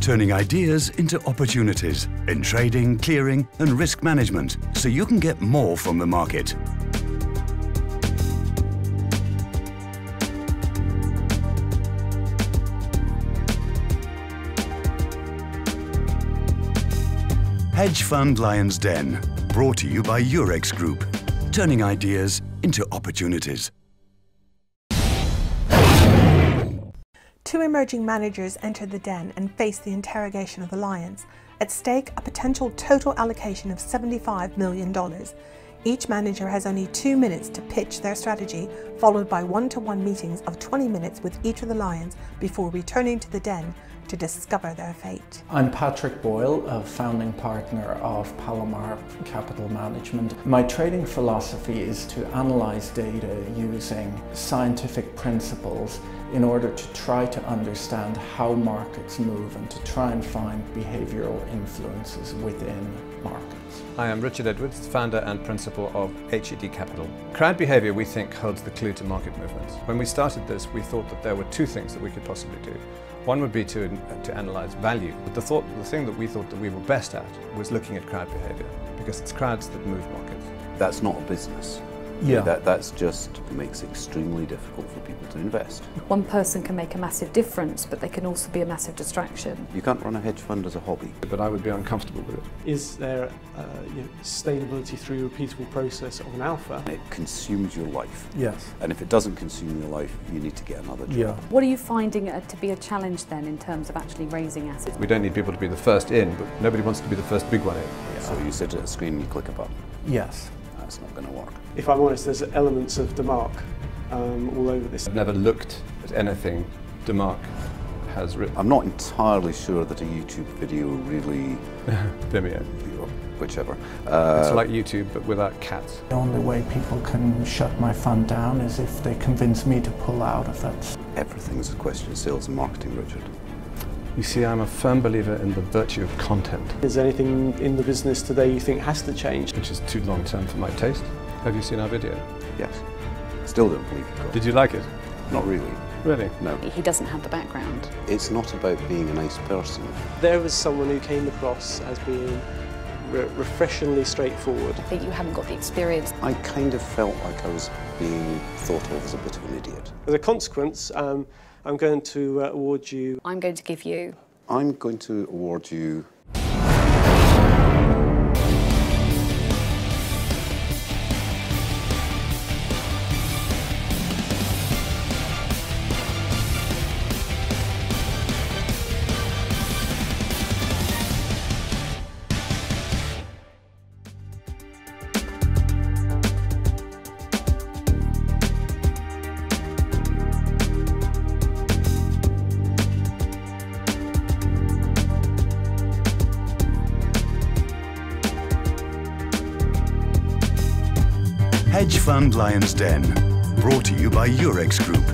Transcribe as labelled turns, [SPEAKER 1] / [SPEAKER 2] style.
[SPEAKER 1] turning ideas into opportunities in trading, clearing and risk management, so you can get more from the market. Hedge Fund Lion's Den, brought to you by Eurex Group, turning ideas into opportunities.
[SPEAKER 2] Two emerging managers enter the den and face the interrogation of the lions. At stake, a potential total allocation of $75 million. Each manager has only 2 minutes to pitch their strategy, followed by one-to-one meetings of 20 minutes with each of the lions before returning to the den to discover their fate.
[SPEAKER 3] I'm Patrick Boyle, a founding partner of Palomar Capital Management. My trading philosophy is to analyze data using scientific principles in order to try to understand how markets move and to try and find behavioral influences within markets.
[SPEAKER 4] I am Richard Edwards, founder and principal of Hedge Capital. Crowd behavior, we think, holds the clue to market movements. When we started this, we thought that there were two things that we could possibly do. One would be to analyze value, but the thing that we thought that we were best at was looking at crowd behavior, because it's crowds that move markets.
[SPEAKER 5] That's not a business.
[SPEAKER 3] Yeah.
[SPEAKER 5] That's just makes it extremely difficult for people to invest.
[SPEAKER 6] One person can make a massive difference, but they can also be a massive distraction.
[SPEAKER 5] You can't run a hedge fund as a hobby.
[SPEAKER 4] But I would be uncomfortable with it.
[SPEAKER 7] Is there sustainability through a repeatable process of an alpha?
[SPEAKER 5] It consumes your life.
[SPEAKER 3] Yes.
[SPEAKER 5] And if it doesn't consume your life, you need to get another job.
[SPEAKER 3] Yeah.
[SPEAKER 6] What are you finding to be a challenge then in terms of actually raising assets?
[SPEAKER 4] We don't need people to be the first in, but nobody wants to be the first big one in.
[SPEAKER 5] Yeah. So you sit at a screen and you click a button.
[SPEAKER 3] Yes.
[SPEAKER 5] That's not going to work.
[SPEAKER 7] If I'm honest, there's elements of DeMark all over this.
[SPEAKER 4] I've never looked at anything DeMark has written.
[SPEAKER 5] I'm not entirely sure that a YouTube video really...
[SPEAKER 4] Vimeo.
[SPEAKER 5] Whichever.
[SPEAKER 4] It's like YouTube, but without cats.
[SPEAKER 3] The only way people can shut my fund down is if they convince me to pull out of it.
[SPEAKER 5] Everything's a question of sales and marketing, Richard.
[SPEAKER 4] You see, I'm a firm believer in the virtue of content.
[SPEAKER 7] Is there anything in the business today you think has to change?
[SPEAKER 4] Which is too long term for my taste. Have you seen our video?
[SPEAKER 5] Yes. Still don't believe you've got it.
[SPEAKER 4] Did you like it?
[SPEAKER 5] Not really.
[SPEAKER 4] Really?
[SPEAKER 5] No.
[SPEAKER 6] He doesn't have the background.
[SPEAKER 5] It's not about being a nice person.
[SPEAKER 7] There was someone who came across as being refreshingly straightforward.
[SPEAKER 6] I think you haven't got the experience.
[SPEAKER 5] I kind of felt like I was being thought of as a bit of an idiot.
[SPEAKER 7] As a consequence, I'm going to award you...
[SPEAKER 6] I'm going to give you...
[SPEAKER 5] I'm going to award you...
[SPEAKER 1] Hedge Fund Lion's Den, brought to you by Eurex Group.